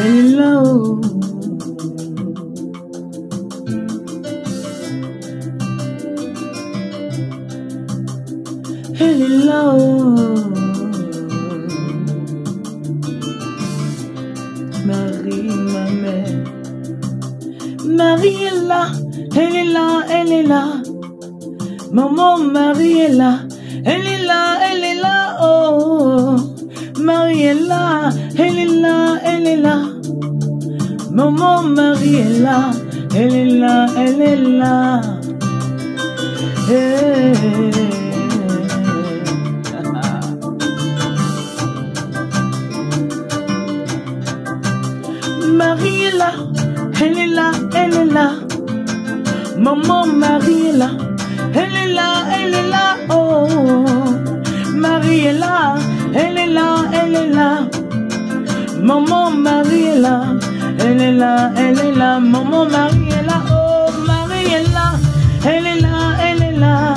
Hello. Hello. Marie, ma mère. Marie est là, elle est là, elle est là. Maman, Marie est là, elle est là, elle est là, oh. Marie est là, elle est là, elle est là. Maman, Marie est là, elle est là, elle est là. Hey. Marie est là, elle est là, elle est là. Maman, Marie est là, elle est là, elle est là, oh. Marie est là, elle est là, elle est là. Maman, Marie est là, elle est là, elle est là. Maman, Marie est là, oh. Marie est là, elle est là, elle est là.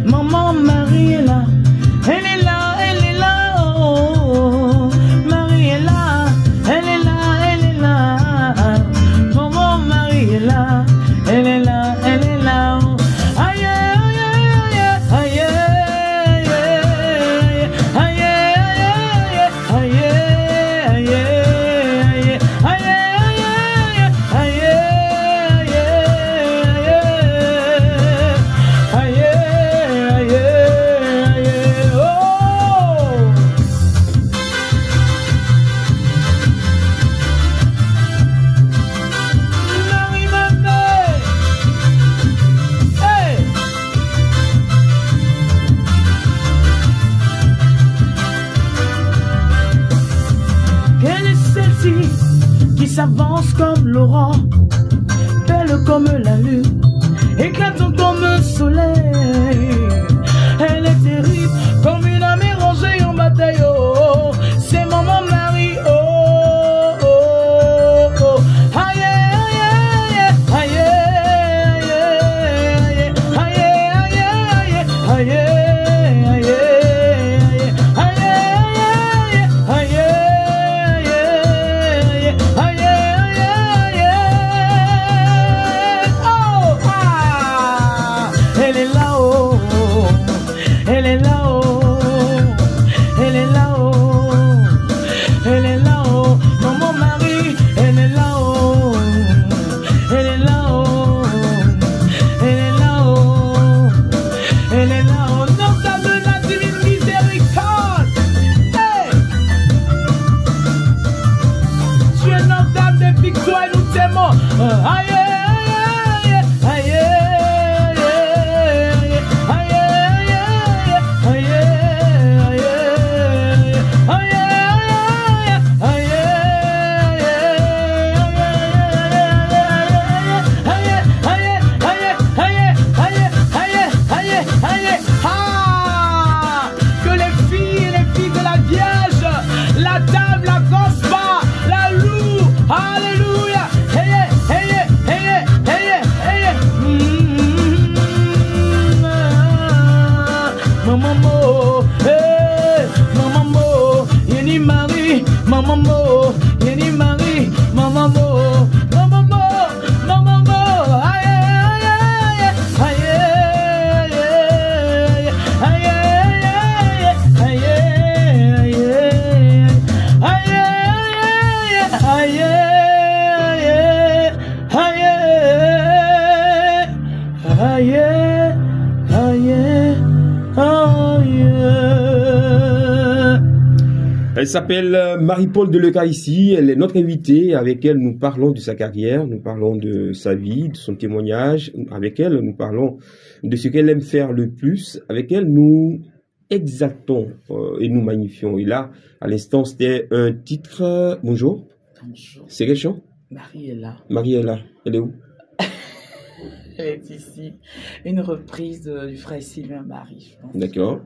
Maman, Marie est là, elle est là, elle est là, oh. Marie est là, elle est là, elle est là. Maman, Marie est là, elle est là, elle est là. Aïe, aïe, aïe, aïe, aïe, aïe, aïe, aïe, qui s'avance comme l'aurore, belle comme la lune, éclatante comme un soleil. Elle est terrible comme une armée rangée en bataille. Oh, c'est maman Marie. Oh, oh, oh. Aïe, aïe, aïe, aïe, aïe, aïe, aïe, Elle s'appelle Marie-Paul de l'Eucharistie, elle est notre invitée, avec elle nous parlons de sa carrière, nous parlons de sa vie, de son témoignage, avec elle nous parlons de ce qu'elle aime faire le plus, avec elle nous exaltons et nous magnifions. Et là, à l'instant, c'était un titre... Bonjour. C'est quel chant? Marie est là. Marie est là. Elle est où? Elle est ici. Une reprise du frère Sylvain Marie, je pense. D'accord.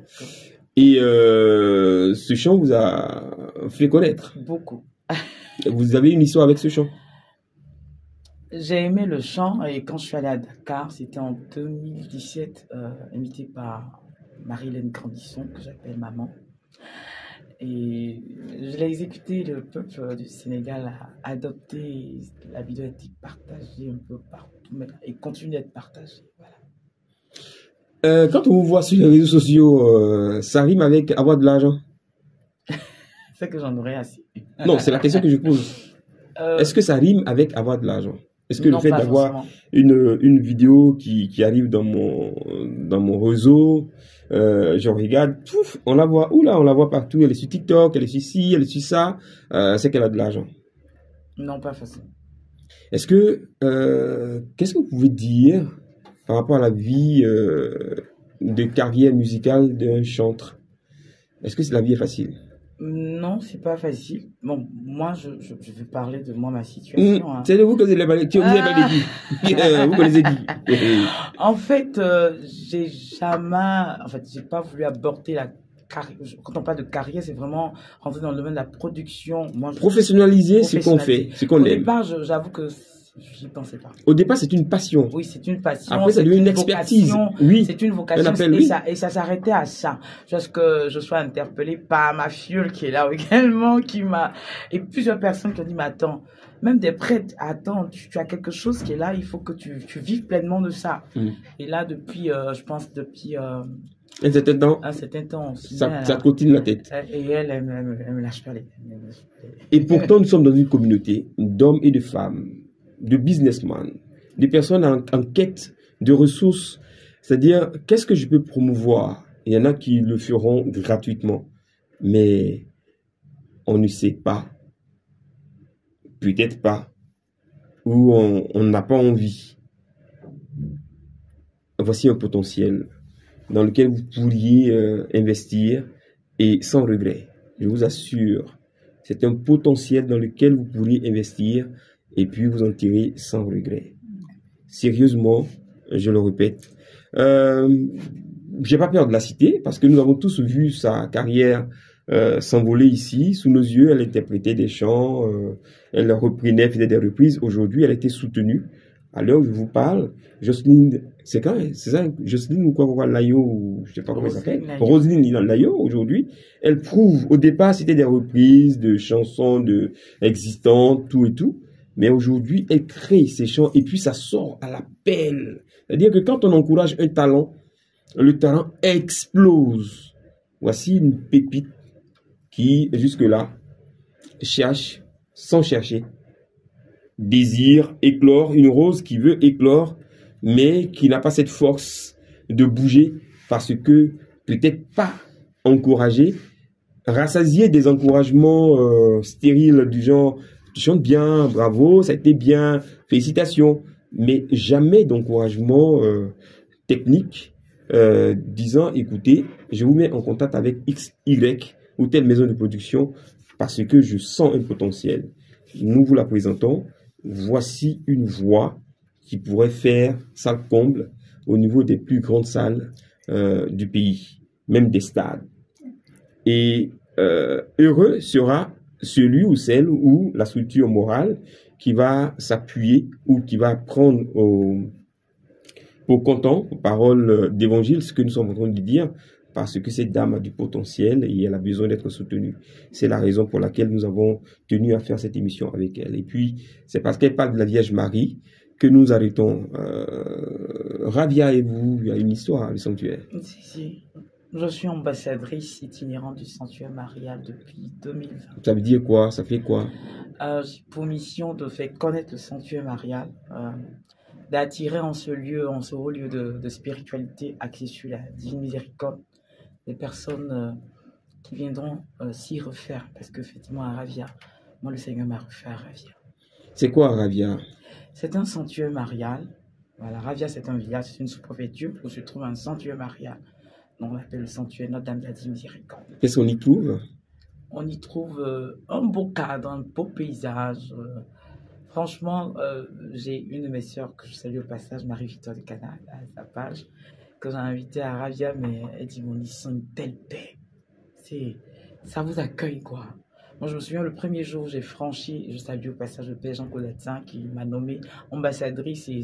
Et ce chant vous a fait connaître. Beaucoup. Vous avez une histoire avec ce chant? J'ai aimé le chant et quand je suis allée à Dakar, c'était en 2017, invitée par Marie-Hélène Grandisson, que j'appelle maman. Et je l'ai exécuté, le peuple du Sénégal a adopté, la vidéo a été partagée un peu partout et continue d'être partagée. Voilà. Quand on vous voit sur les réseaux sociaux, ça rime avec avoir de l'argent? C'est que j'en aurais assez. Non, c'est la question que je pose. Est-ce que ça rime avec avoir de l'argent? Est-ce que le fait d'avoir une vidéo qui arrive dans mon réseau, je regarde, pouf, on la voit, oula, on la voit partout, elle est sur TikTok, elle est sur ci, elle est sur ça, c'est qu'elle a de l'argent? Non, pas forcément. Est-ce que, qu'est-ce que vous pouvez dire par rapport à la vie de carrière musicale d'un chanteur? Est-ce que la vie est facile? Non, c'est pas facile. Bon, moi, je vais parler de moi, ma situation. Hein. C'est vous que vous avez dit. Vous connaissez qui? En fait, j'ai pas voulu aborder la carrière. Quand on parle de carrière, c'est vraiment rentrer dans le domaine de la production. Moi, professionnaliser ce qu'on fait, ce qu'on aime. Au départ, j'avoue que j'y pensais pas. Au départ, c'est une passion. Oui, c'est une passion. Après, ça devient une expertise. Oui. C'est une vocation. Et ça s'arrêtait à ça. Jusqu'à ce que je sois interpellée par ma filleule qui est là également, et plusieurs personnes qui ont dit, mais attends, même des prêtres, attends, tu as quelque chose qui est là, il faut que tu vives pleinement de ça. Et là, depuis, je pense, depuis, un certain temps aussi. Ça continue la tête. Et elle me lâche pas Et pourtant, nous sommes dans une communauté d'hommes et de femmes, de businessmen, des personnes en quête de ressources. C'est-à-dire, qu'est-ce que je peux promouvoir? Il y en a qui le feront gratuitement, mais on ne sait pas, peut-être pas, ou on n'a pas envie. Voici un potentiel dans lequel vous pourriez investir et sans regret. Je vous assure, c'est un potentiel dans lequel vous pourriez investir et puis vous en tirer sans regret. Sérieusement, je le répète. J'ai pas peur de la citer parce que nous avons tous vu sa carrière s'envoler ici, sous nos yeux. Elle interprétait des chants, elle reprenait, faisait des reprises. Aujourd'hui, elle a été soutenue. À l'heure où je vous parle, Jocelyne, c'est ça, Jocelyne ou quoi, Layo, ou je sais pas comment elle s'appelle, Roselyne Layo, aujourd'hui, elle prouve, au départ, c'était des reprises de chansons existantes, tout et tout. Mais aujourd'hui, elle crée ces chants et puis ça sort à la pelle. C'est-à-dire que quand on encourage un talent, le talent explose. Voici une pépite qui, jusque-là, cherche, sans chercher, désire éclore, une rose qui veut éclore, mais qui n'a pas cette force de bouger parce que peut-être pas encouragée, rassasiée des encouragements stériles du genre tu chantes bien, bravo, ça a été bien, félicitations, mais jamais d'encouragement technique disant écoutez, je vous mets en contact avec X, Y ou telle maison de production parce que je sens un potentiel. Nous vous la présentons. Voici une voix qui pourrait faire salle comble au niveau des plus grandes salles du pays, même des stades. Et heureux sera celui ou celle ou la structure morale qui va s'appuyer ou qui va prendre pour comptant, aux paroles d'évangile, ce que nous sommes en train de dire, parce que cette dame a du potentiel et elle a besoin d'être soutenue. C'est la raison pour laquelle nous avons tenu à faire cette émission avec elle. Et puis, c'est parce qu'elle parle de la Vierge Marie que nous arrêtons. Ravia et vous, il y a une histoire, le sanctuaire. Si. Je suis ambassadrice itinérante du sanctuaire marial depuis 2020. Ça veut dire quoi? Ça fait quoi? J'ai pour mission de faire connaître le sanctuaire marial, d'attirer en ce haut lieu de spiritualité axé sur la divine miséricorde, des personnes qui viendront s'y refaire. Parce qu'effectivement, à Ravia, moi, le Seigneur m'a refait à Ravia. C'est quoi Ravia? C'est un sanctuaire marial. Voilà, Ravia, c'est un village, c'est une sous-préfecture où se trouve un sanctuaire marial. On l'appelle le sanctuaire Notre-Dame de la Divine Miséricorde. Qu'est-ce qu'on y trouve? On y trouve un beau cadre, un beau paysage. Franchement, j'ai une de mes sœurs que je salue au passage, Marie-Victoire de Canal, à sa page, que j'ai invitée à Ravia, mais elle dit, mon ils sont une telle paix. Ça vous accueille, quoi. Moi, je me souviens, le premier jour où j'ai franchi, je salue au passage le père Jean Codatin, qui m'a nommée ambassadrice, et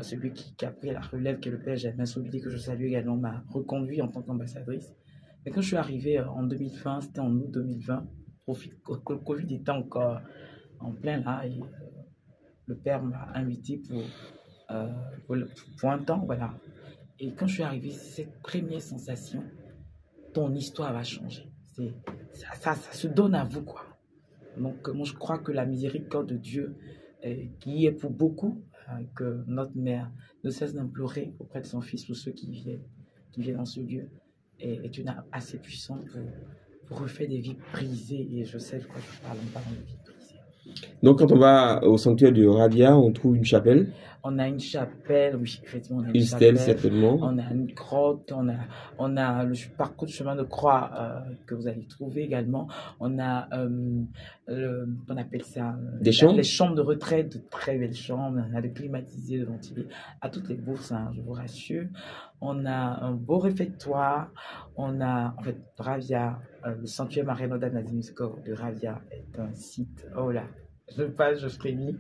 celui qui a pris la relève, qui est le père Germain Soubili, que je salue également, m'a reconduit en tant qu'ambassadrice. Mais quand je suis arrivée en 2020, c'était en août 2020, le Covid était encore en plein là, et le père m'a invité pour un temps, voilà. Et quand je suis arrivée, cette première sensation, ton histoire va changer. Ça se donne à vous, quoi. Donc, moi, je crois que la miséricorde de Dieu, qui est pour beaucoup, que notre mère ne cesse d'implorer auprès de son fils pour ceux qui viennent dans ce lieu, est une âme assez puissante pour refaire des vies brisées. Et je sais de quoi je parle, on parle de vies brisées. Donc, quand on va au sanctuaire de Ravia, on trouve une chapelle. On a une chapelle, oui, effectivement, on a une stèle, certainement. On a une grotte, on a le parcours du chemin de croix que vous allez trouver également. On a, on appelle ça des chambres. Les chambres de retraite, de très belles chambres. On a de climatisés, de ventilés, à toutes les bourses, hein, je vous rassure. On a un beau réfectoire. On a, en fait, Ravia, le sanctuaire Mariano Nazimskov de Ravia est un site, oh là, je frémis.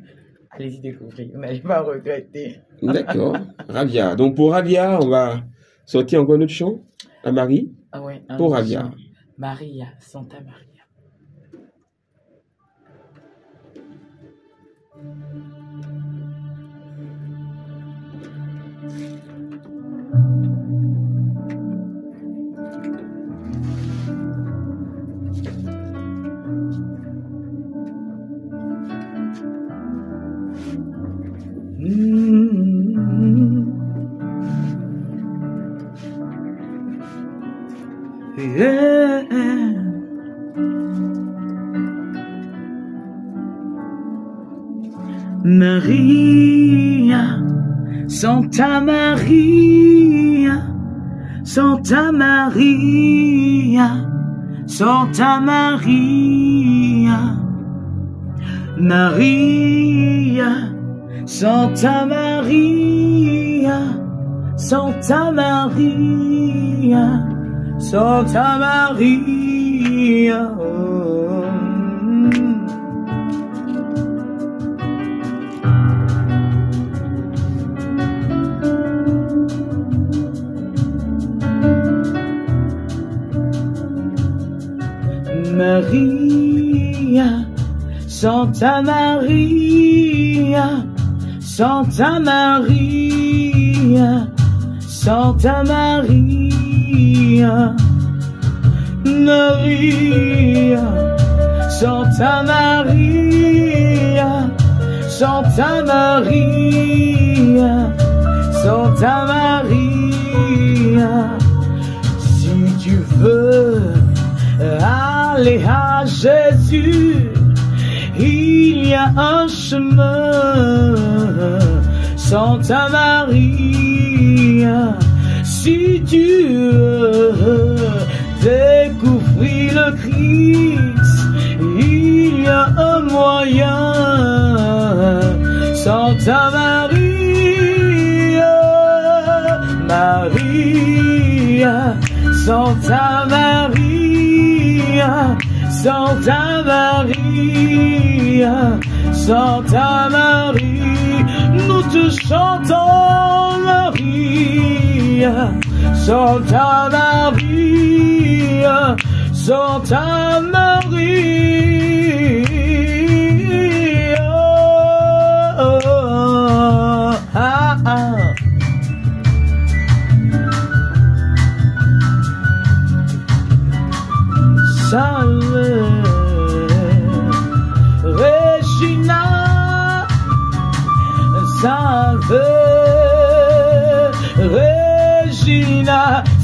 Allez-y découvrir, vous n'allez pas regretter. D'accord, Ravia. Donc pour Ravia, on va sortir encore un autre chant à Marie. Ah ouais, pour Ravia. Chant. Maria, Santa Maria. Yeah. Maria, Santa Maria, Santa Maria, Santa Maria, Maria, Santa Maria, Santa Maria, Santa Maria. Oh. Maria, Santa Maria, Santa Maria, Santa Maria, Maria, Santa Maria, Santa Maria, Santa Maria. Si tu veux aller à Jésus, il y a un chemin, Santa Maria. Si tu veux découvrir le Christ, il y a un moyen, Santa Maria, Maria, Santa Maria, Santa Maria, Santa Maria, nous te chantons Maria, Santa Maria, Santa Maria. Oh, oh, ah, ah. Salve Regina, salve Regina,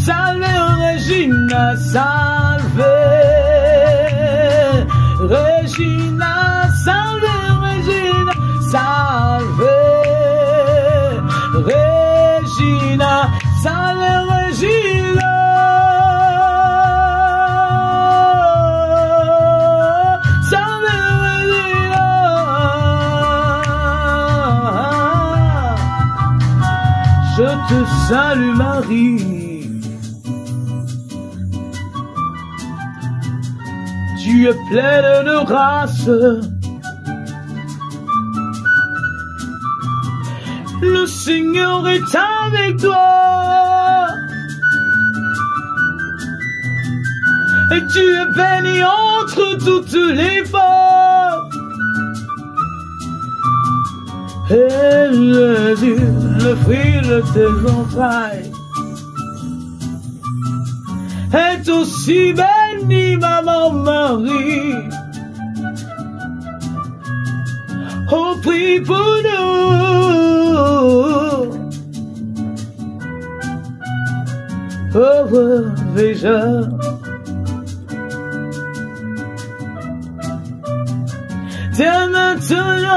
salve Regina, salve Regina, salve Regina, salve Regina, salve Regina. te salue Marie. Tu es pleine de grâce. Le Seigneur est avec toi. Et tu es bénie entre toutes les femmes. Et Jésus, le fruit de tes entrailles, est aussi béni, maman Marie. Oh, prie pour nous, pauvres pécheurs. Dès maintenant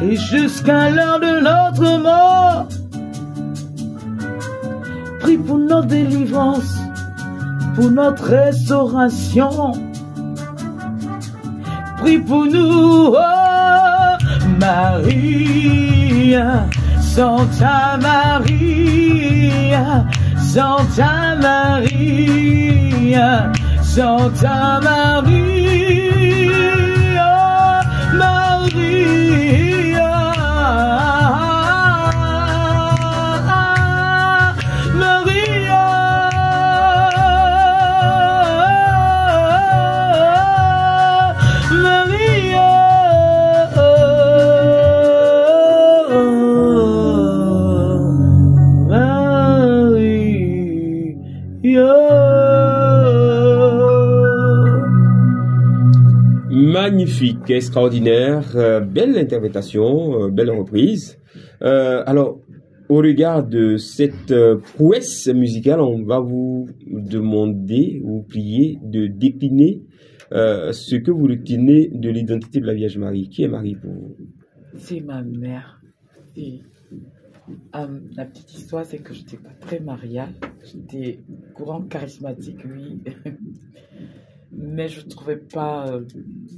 et jusqu'à l'heure de notre mort, prie pour notre délivrance, pour notre restauration. Prie pour nous, oh Marie, Santa Maria, Santa Maria, Santa Maria, Maria, Maria, Magnifique, extraordinaire, belle interprétation, belle reprise. Alors, au regard de cette prouesse musicale, on va vous demander, vous prier de décliner ce que vous retenez de l'identité de la Vierge Marie. Qui est Marie pour vous? C'est ma mère. Et, la petite histoire, c'est que je n'étais pas très mariale. J'étais courant charismatique, oui. Mais je trouvais pas,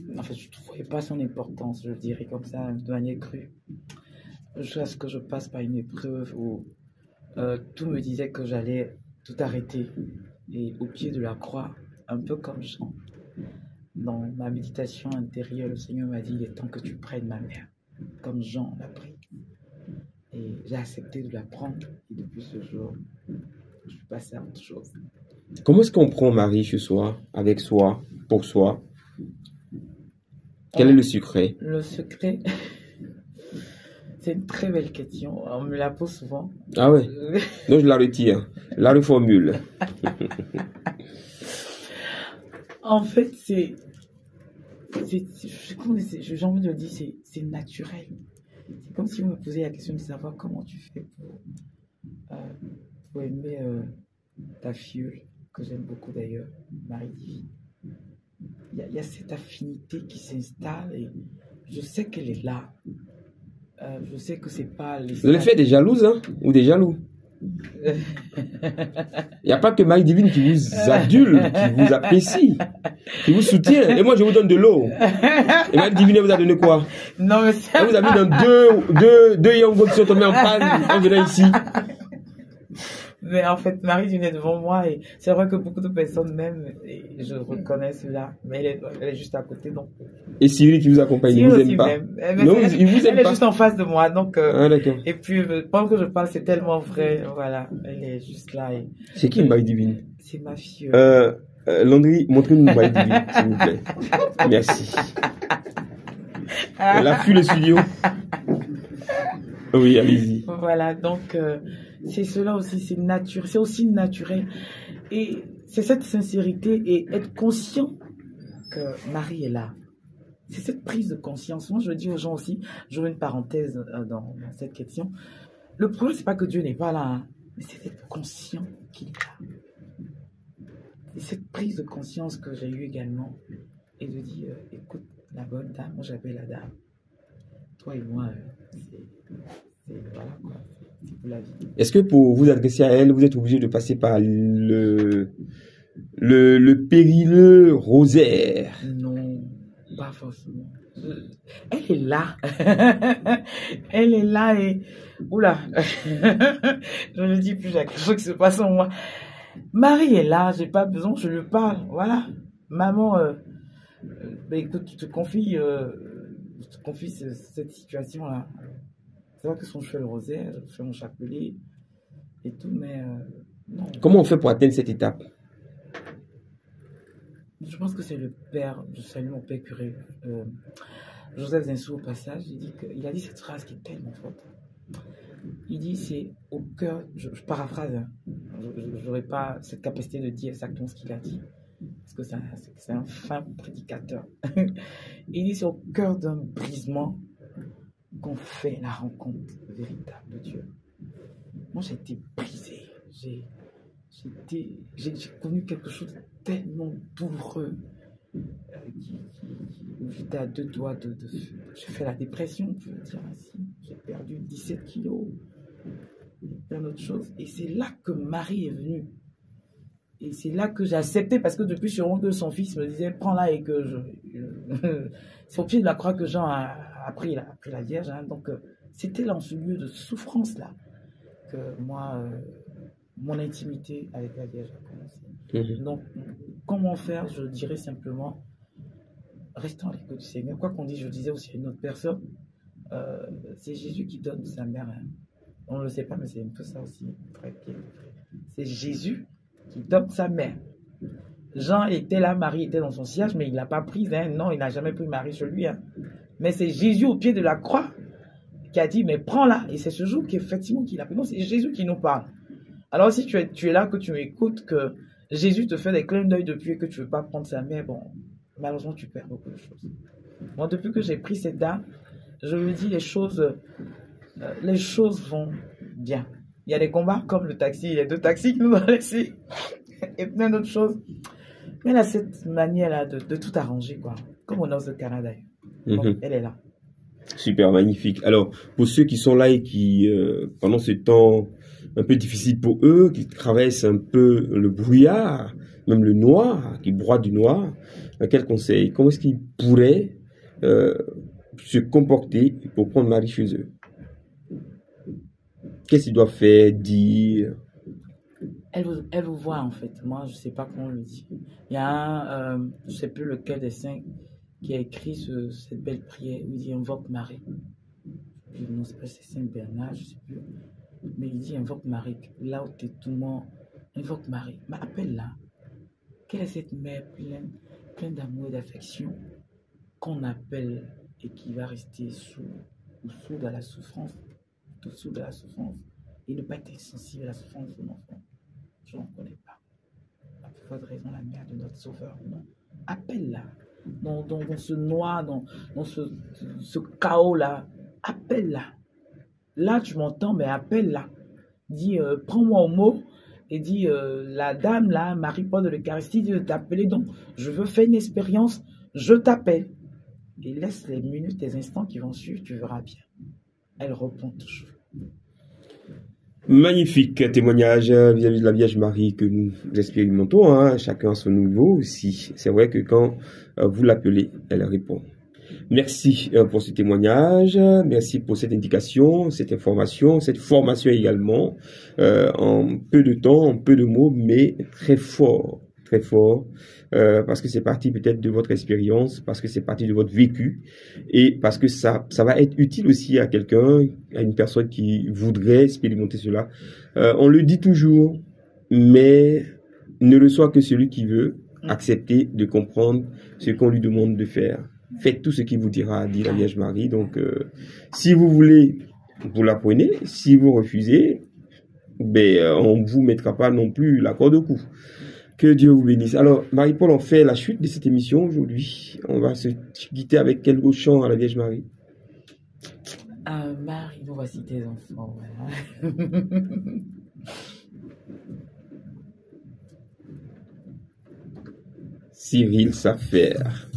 je trouvais pas son importance, je dirais comme ça, de manière crue. Jusqu'à ce que je passe par une épreuve où tout me disait que j'allais tout arrêter. Et au pied de la croix, un peu comme Jean, dans ma méditation intérieure, le Seigneur m'a dit, il est temps que tu prennes ma mère, comme Jean l'a pris. Et j'ai accepté de la prendre. Et depuis ce jour, je suis passé à autre chose. Comment est-ce qu'on prend Marie chez soi, avec soi, pour soi? Quel est le secret? Le secret, c'est une très belle question. On me la pose souvent. Ah ouais? Donc je la retire, la reformule. En fait, j'ai envie de le dire, c'est naturel. C'est comme si vous me posiez la question de savoir comment tu fais pour aimer ta filleule, que j'aime beaucoup d'ailleurs, Marie-Divine. Il y a cette affinité qui s'installe et je sais qu'elle est là. Je sais que c'est pas... Vous avez fait des jalouses, hein? Ou des jaloux? Il n'y a pas que Marie-Divine qui vous adule, qui vous apprécie, qui vous soutient. Et moi, je vous donne de l'eau. Et Marie-Divine, elle vous a donné quoi? Non, mais ça... Elle vous a mis dans deux yongos qui sont tombés en panne en venant ici. Mais en fait, Marie-Divine est devant moi et c'est vrai que beaucoup de personnes m'aiment et je reconnais cela. Mais elle est juste à côté, donc. Et Cyril qui vous accompagne, il ne vous aime pas? Non, il vous aime elle pas. est juste en face de moi, donc. Ah, d'accord. Et puis, pendant que je parle, c'est tellement vrai. Voilà, elle est juste là. C'est qui Marie-Divine? C'est ma fille. Landry, montrez-nous Marie-Divine, s'il vous plaît. Merci. Elle a fui le studio. Oui, allez-y. Voilà, donc c'est cela aussi, c'est aussi naturel. Et c'est cette sincérité et être conscient que Marie est là. C'est cette prise de conscience. Moi, je dis aux gens aussi, j'ouvre une parenthèse dans cette question. Le problème, c'est pas que Dieu n'est pas là, hein, mais c'est d'être conscient qu'il est là. Et cette prise de conscience que j'ai eue également, et de dire, écoute, la bonne dame, moi j'appelle la dame. Toi et moi, voilà quoi, c'est pour la vie. Est-ce que pour vous adresser à elle, vous êtes obligé de passer par le périlleux rosaire? Non. Pas forcément. Elle est là. Elle est là et... Oula. Je ne dis plus, il y a quelque chose qui se passe en moi. Marie est là, j'ai pas besoin, je lui parle. Voilà. Maman, écoute, tu te confies cette situation-là. C'est vrai que son cheveu le rosaire, je fais mon chapelet et tout, mais non. Comment on fait pour atteindre cette étape? Je pense que c'est le père, je salue mon père curé, Joseph Zinsou au passage, il a dit cette phrase qui est tellement forte. Il dit c'est au cœur, je paraphrase, hein, je n'aurais pas cette capacité de dire exactement ce qu'il a dit, parce que c'est un fin prédicateur. Il dit c'est au cœur d'un brisement qu'on fait la rencontre véritable de Dieu. Moi j'ai été brisé, j'ai connu quelque chose de tellement douloureux, où j'étais à deux doigts j'ai fait la dépression, je veux dire ainsi. J'ai perdu 17 kilos, et plein d'autres choses. Et c'est là que Marie est venue. Et c'est là que j'ai accepté, parce que depuis sûrement que son fils me disait, prends-la et que c'est au pied de la croix que Jean a pris la Vierge. Hein. Donc, c'était dans ce lieu de souffrance-là que moi, mon intimité avec la Vierge a commencé. Donc, comment faire? Je dirais simplement, restons à l'écoute du Seigneur. Quoi qu'on dise, je disais aussi à une autre personne, c'est Jésus qui donne sa mère. Hein. On ne le sait pas, mais c'est un peu ça aussi. C'est Jésus qui donne sa mère. Jean était là, Marie était dans son siège, mais il ne l'a pas prise. Hein. Non, il n'a jamais pris Marie chez lui. Hein. Mais c'est Jésus au pied de la croix qui a dit, mais prends-la. Et c'est ce jour qu'effectivement qu'il a pris. Non, c'est Jésus qui nous parle. Alors si tu es là, que tu écoutes, que Jésus te fait des clins d'œil depuis et que tu ne veux pas prendre sa mère, bon, malheureusement tu perds beaucoup de choses. Moi, depuis que j'ai pris cette dame, je me dis les choses vont bien. Il y a des combats comme le taxi, il y a 2 taxis qui nous ont laissés et plein d'autres choses. Mais elle a cette manière-là de tout arranger, quoi. Comme on a au Canada. Bon, elle est là. Super, magnifique. Alors, pour ceux qui sont là et qui, pendant ce temps un peu difficile pour eux, qui traversent un peu le brouillard, même le noir, qui broient du noir, quel conseil? Comment est-ce qu'ils pourraient se comporter pour prendre Marie chez eux? Qu'est-ce qu'ils doivent faire, dire? Elle vous voit en fait. Moi, je ne sais pas comment on le dit. Il y a un, je ne sais plus lequel des 5 qui a écrit cette belle prière où il dit invoque Marie. Non, c'est pas Saint Bernard, je ne sais plus. Mais il dit invoque Marie. Là où tu es tout le monde, invoque Marie. Mais appelle-la. Quelle est cette mère pleine d'amour et d'affection qu'on appelle et qui va rester sous de la souffrance, dessous de la souffrance, et ne pas être sensible à la souffrance de son enfant? Je n'en connais pas. À plus forte raison, la mère de notre Sauveur. Non. Appelle-la. Dans ce noir, dans ce chaos-là, appelle-la. Là, tu m'entends, mais appelle-la. Dis, prends-moi au mot et dis, la dame, là, Marie-Paul de l'Eucharistie, dit de t'appeler. Donc, je veux faire une expérience, je t'appelle. Et laisse les minutes, les instants qui vont suivre, tu verras bien. Elle répond toujours. Magnifique témoignage vis-à-vis de la Vierge Marie que nous expérimentons, hein, chacun à son niveau aussi. C'est vrai que quand vous l'appelez, elle répond. Merci pour ce témoignage, merci pour cette indication, cette information, cette formation également, en peu de temps, en peu de mots, mais très fort, parce que c'est parti peut-être de votre expérience, parce que c'est parti de votre vécu, et parce que ça va être utile aussi à quelqu'un, à une personne qui voudrait expérimenter cela. On le dit toujours, mais ne le soit que celui qui veut accepter de comprendre ce qu'on lui demande de faire. Faites tout ce qu'il vous dira, dit la Vierge Marie. Donc, si vous voulez, vous la prenez. Si vous refusez, ben, on ne vous mettra pas non plus la corde au cou. Que Dieu vous bénisse. Alors, Marie-Paul, on fait la chute de cette émission aujourd'hui. On va se quitter avec quel beau chant à la Vierge Marie? Marie, nous voici tes enfants. Voilà. Cyril Saffaire.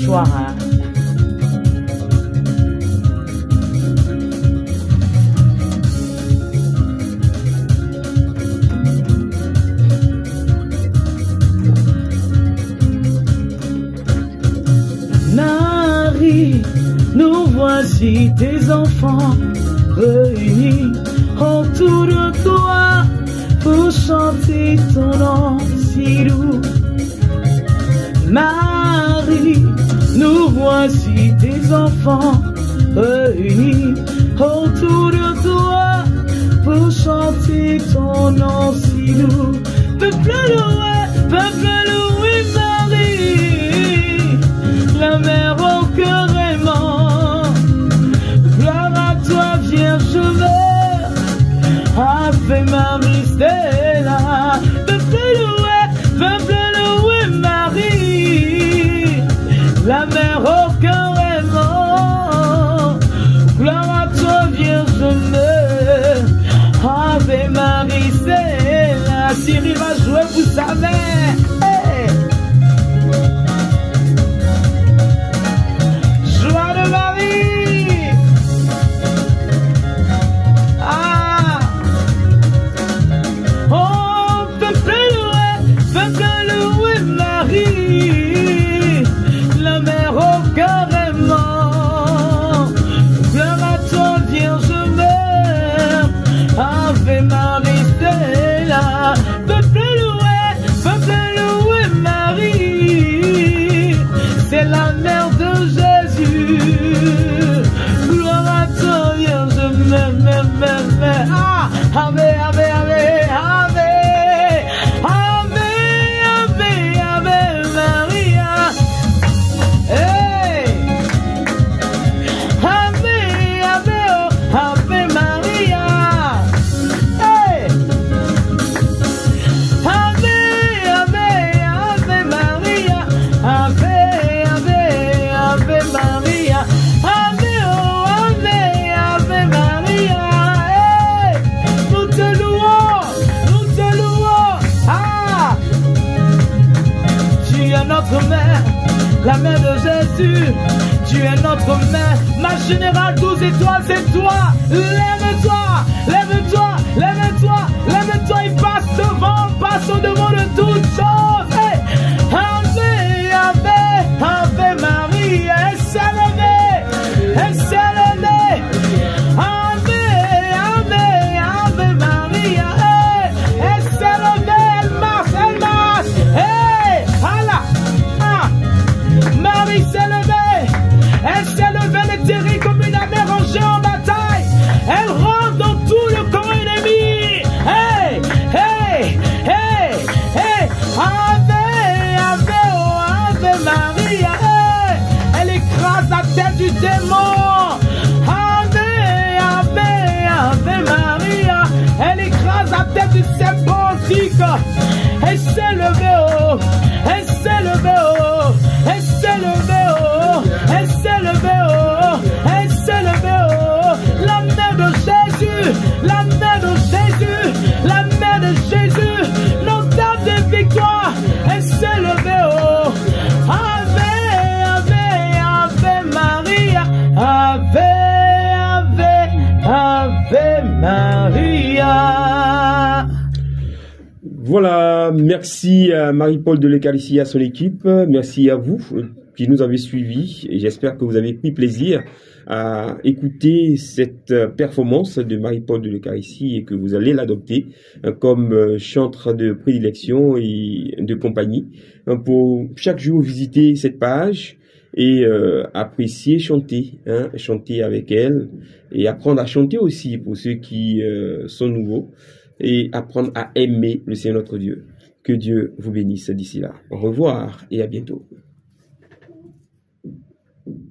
soir. Marie, nous voici tes enfants réunis autour de toi pour chanter ton nom si doux. Marie, nous voici tes enfants réunis autour de toi pour chanter ton nom si doux. Peuple loué Marie, la mère au cœur aimant. Gloire à toi Vierge Mère, Ave Marie Stella. Peuple loué Marie, la mère au cœur aimant. Gloire à toi Vierge Mère, Ave Marie Stella. Cyril va jouer pour sa mère. Hey. Joie de Marie. Ah. Oh, peuple loué Marie, la mère au cœur aimant. Gloire à toi Vierge Mère, Ave Marie Stella. Peuple loué Marie, c'est la mère de Jésus. Gloire à toi Vierge Mère. Ah, Ave, Ave, Ave, Ave. Ave Maria. Hey. Ave Maria. Hey. Ave Maria. Ave Maria. Ave Maria. Hey. Nous te louons. Ah. Tu es notre mère, la mère de Jésus. Tu es notre mère, ma générale 12 étoiles, c'est toi. Lève-toi et passe au devant de toutes choses. Hey. Ave Marie, elle s'est levée. Ave Maria, hey. Elle s'est levée, elle marche. Hey, Allah. Ah. Marie s'est levée. Elle s'est levée, elle est terrible comme une armée rangée en bataille. Elle rentre dans tout le camp ennemi. Hey. Ave Maria. Hey. Elle écrase la tête du démon. Ave Maria. Elle écrase la tête du serpent antique. Elle s'est levée, oh. Elle s'est levée, oh. Elle s'est levée, oh. Elle s'est levée, oh. Elle s'est levée, oh. La mère de Jésus. La mère de Jésus. La mère de Jésus. Notre dame de victoire. Elle s'est levée, oh. Ave Maria. Ave Maria. Voilà, merci à Marie-Paul de l'Eucharistie et à son équipe. Merci à vous qui nous avez suivis. Et j'espère que vous avez pris plaisir à écouter cette performance de Marie-Paul de l'Eucharistie et que vous allez l'adopter comme chantre de prédilection et de compagnie. Pour chaque jour visiter cette page et apprécier, chanter, chanter avec elle et apprendre à chanter aussi pour ceux qui sont nouveaux et apprendre à aimer le Seigneur notre Dieu. Que Dieu vous bénisse d'ici là. Au revoir et à bientôt.